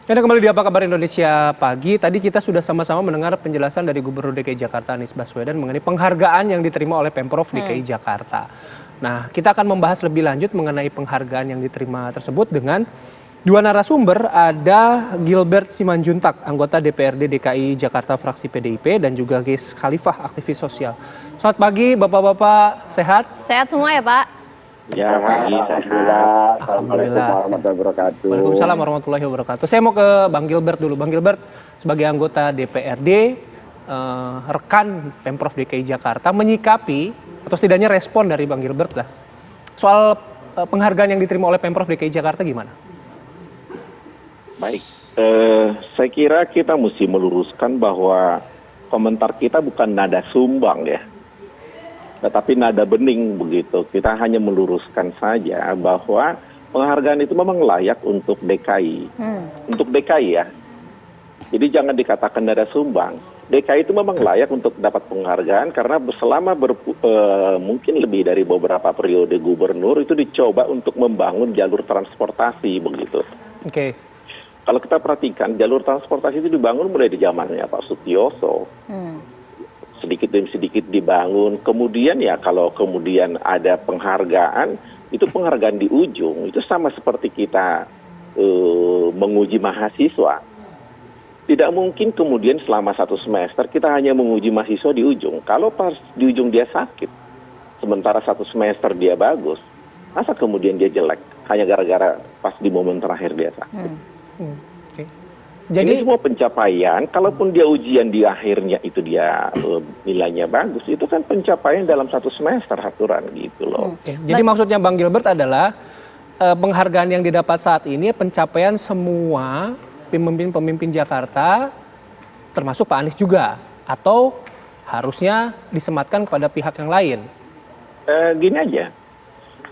Anda kembali di Apa Kabar Indonesia Pagi. Tadi kita sudah sama-sama mendengar penjelasan dari Gubernur DKI Jakarta Anies Baswedan mengenai penghargaan yang diterima oleh Pemprov DKI Jakarta. Nah, kita akan membahas lebih lanjut mengenai penghargaan yang diterima tersebut dengan dua narasumber. Ada Gilbert Simanjuntak, anggota DPRD DKI Jakarta fraksi PDIP, dan juga Ges Khalifah, aktivis sosial. Selamat pagi Bapak-Bapak, sehat? Sehat semua ya Pak? Ya, pagi, Alhamdulillah. Assalamualaikum warahmatullahi wabarakatuh. Waalaikumsalam warahmatullahi wabarakatuh. Saya mau ke Bang Gilbert dulu. Bang Gilbert, sebagai anggota DPRD, rekan Pemprov DKI Jakarta, menyikapi atau setidaknya respon dari Bang Gilbert lah soal penghargaan yang diterima oleh Pemprov DKI Jakarta gimana? Baik, saya kira kita mesti meluruskan bahwa komentar kita bukan nada sumbang ya, tetapi nada bening begitu. Kita hanya meluruskan saja bahwa penghargaan itu memang layak untuk DKI. Untuk DKI ya. Jadi jangan dikatakan nada sumbang. DKI itu memang layak untuk dapat penghargaan karena selama mungkin lebih dari beberapa periode gubernur itu dicoba untuk membangun jalur transportasi begitu. Oke. Kalau kita perhatikan jalur transportasi itu dibangun mulai di zamannya Pak Sutioso. Sedikit demi sedikit dibangun, kemudian ya kalau kemudian ada penghargaan, itu penghargaan di ujung, itu sama seperti kita menguji mahasiswa. Tidak mungkin kemudian selama satu semester kita hanya menguji mahasiswa di ujung. Kalau pas di ujung dia sakit, sementara satu semester dia bagus, masa kemudian dia jelek, hanya gara-gara pas di momen terakhir dia sakit. Okay. Jadi ini semua pencapaian, kalaupun dia ujian di akhirnya itu dia nilainya bagus, itu kan pencapaian dalam satu semester aturan gitu loh. Jadi maksudnya Bang Gilbert adalah penghargaan yang didapat saat ini pencapaian semua pemimpin-pemimpin Jakarta, termasuk Pak Anies juga, atau harusnya disematkan kepada pihak yang lain? Gini aja,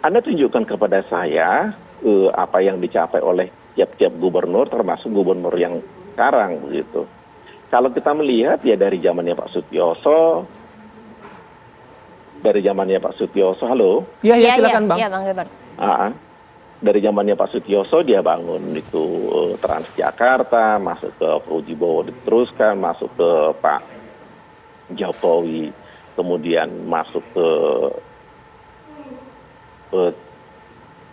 Anda tunjukkan kepada saya apa yang dicapai oleh tiap-tiap gubernur, termasuk gubernur yang sekarang begitu. Kalau kita melihat ya dari zamannya Pak Sutioso, halo? Iya, silakan Bang. Iya, Bang Gilbert. Dari zamannya Pak Sutioso dia bangun itu Transjakarta, masuk ke Faujibowo diteruskan, masuk ke Pak Jokowi, kemudian masuk ke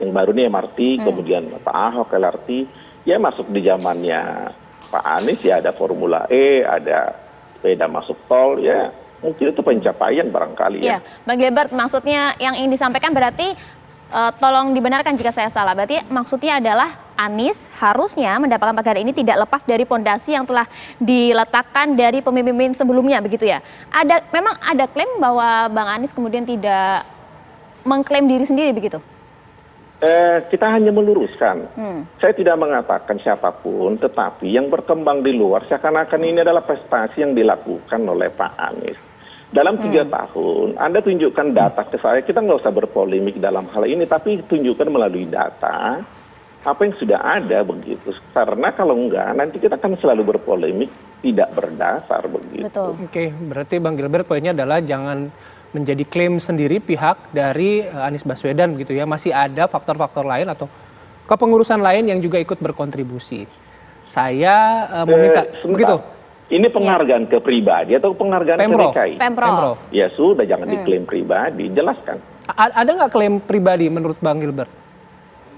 yang baru nih MRT, kemudian Pak Ahok LRT, ya masuk di zamannya Pak Anies ya ada Formula E, ada sepeda masuk tol, ya mungkin itu pencapaian barangkali ya. Bang Gilbert, maksudnya yang ingin disampaikan berarti, tolong dibenarkan jika saya salah, berarti maksudnya adalah Anies harusnya mendapatkan penghargaan ini tidak lepas dari fondasi yang telah diletakkan dari pemimpin sebelumnya begitu ya. Memang ada klaim bahwa Bang Anies kemudian tidak mengklaim diri sendiri begitu? Kita hanya meluruskan. Saya tidak mengatakan siapapun, tetapi yang berkembang di luar seakan-akan ini adalah prestasi yang dilakukan oleh Pak Anies. Dalam 3 tahun, Anda tunjukkan data ke saya, kita nggak usah berpolemik dalam hal ini, tapi tunjukkan melalui data apa yang sudah ada begitu. Karena kalau enggak, nanti kita akan selalu berpolemik tidak berdasar begitu. Betul. Oke, berarti Bang Gilbert poinnya adalah jangan menjadi klaim sendiri pihak dari Anies Baswedan begitu ya. Masih ada faktor-faktor lain atau kepengurusan lain yang juga ikut berkontribusi. Saya meminta begitu. Ini penghargaan ke pribadi atau penghargaan ke DKI? Pemprov. Ya sudah, jangan diklaim pribadi, jelaskan. Ada nggak klaim pribadi menurut Bang Gilbert?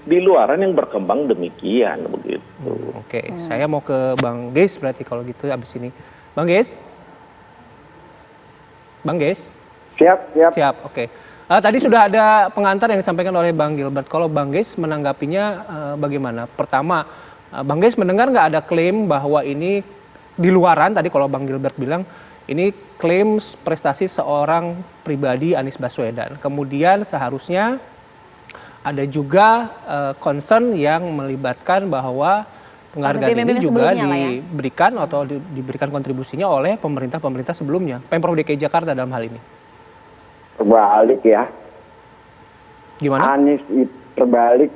Di luaran yang berkembang demikian begitu. Oke, saya mau ke Bang Ges berarti kalau gitu abis ini. Bang Ges? Bang Ges? Siap, oke. Tadi sudah ada pengantar yang disampaikan oleh Bang Gilbert. Kalau Bang Ges menanggapinya bagaimana? Pertama, Bang Ges mendengar nggak ada klaim bahwa ini di luaran, tadi kalau Bang Gilbert bilang, ini klaim prestasi seorang pribadi Anies Baswedan. Kemudian seharusnya ada juga concern yang melibatkan bahwa penghargaan ini juga diberikan atau diberikan kontribusinya oleh pemerintah-pemerintah sebelumnya. Pemprov DKI Jakarta dalam hal ini. Terbalik ya. Gimana? Terbalik.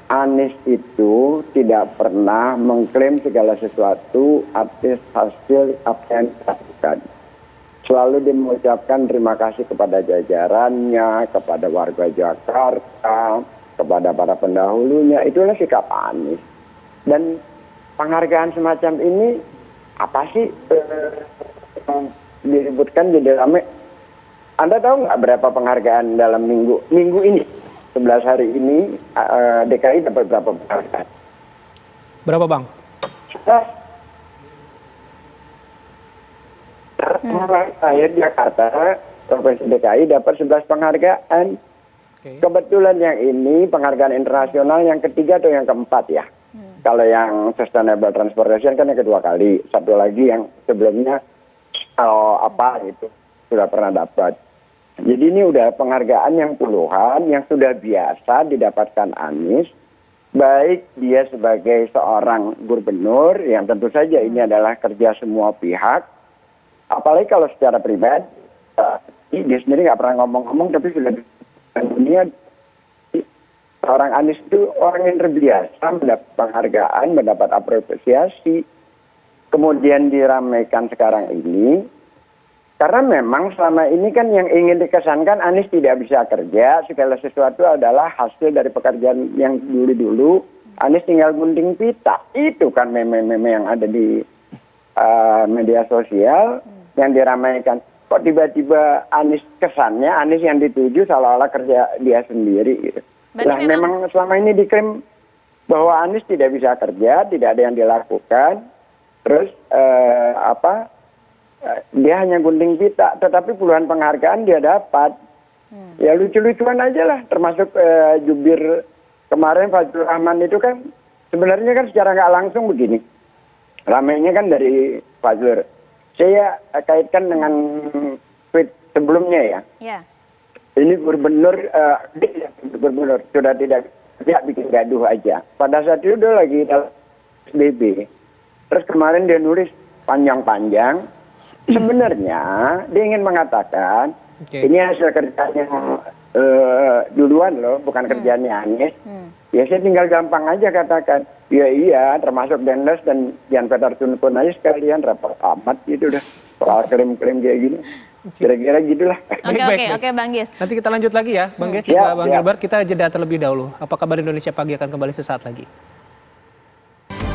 Anies itu tidak pernah mengklaim segala sesuatu atas hasil apa yang dilakukan. Selalu dia mengucapkan terima kasih kepada jajarannya, kepada warga Jakarta, kepada para pendahulunya. Itulah sikap Anies. Dan penghargaan semacam ini apa sih yang diributkan jadi rame? Anda tahu nggak berapa penghargaan dalam minggu ini 11 hari ini DKI dapat berapa penghargaan? Berapa Bang? Akhir Jakarta, Provinsi DKI dapat 11 penghargaan. Oke. Kebetulan yang ini penghargaan internasional yang ketiga atau yang keempat ya. Kalau yang Sustainable Transportation kan yang kedua kali. Satu lagi yang sebelumnya itu sudah pernah dapat. Jadi ini udah penghargaan yang puluhan yang sudah biasa didapatkan Anies. Baik dia sebagai seorang gubernur yang tentu saja ini adalah kerja semua pihak. Apalagi kalau secara pribadi, dia sendiri nggak pernah ngomong-ngomong, tapi sudah dunia seorang Anies itu orang yang terbiasa mendapat penghargaan, mendapat apresiasi, kemudian diramaikan sekarang ini. Karena memang selama ini kan yang ingin dikesankan Anies tidak bisa kerja, segala sesuatu adalah hasil dari pekerjaan yang dulu-dulu. Anies tinggal gunting pita, itu kan meme-meme yang ada di media sosial yang diramaikan. Kok tiba-tiba Anies kesannya, Anies yang dituju seolah-olah kerja dia sendiri gitu. Nah, memang selama ini diklaim bahwa Anies tidak bisa kerja, tidak ada yang dilakukan, terus dia hanya gunting pita, tetapi puluhan penghargaan dia dapat. Ya lucu-lucuan aja lah, termasuk jubir kemarin Fazlur Rahman itu kan sebenarnya kan secara nggak langsung begini. Ramainya kan dari Fazlur. Saya kaitkan dengan tweet sebelumnya ya. Ya. Ini gubernur sudah tidak bikin gaduh aja. Pada saat itu dia lagi dalam PSBB. Terus kemarin dia nulis panjang-panjang. Sebenarnya dia ingin mengatakan ini hasil kerjanya duluan loh, bukan kerjanya Anies. Ya saya tinggal gampang aja katakan, ya iya termasuk Denles dan Jan Peter Tun pun aja sekalian rapat amat gitu udah soal klaim-klaim kayak gini. Kira-kira gitulah. Oke, Bang Gies. Nanti kita lanjut lagi ya, Bang Gies juga Bang Gilbert. Kita jeda terlebih dahulu. Apa kabar Indonesia Pagi akan kembali sesaat lagi.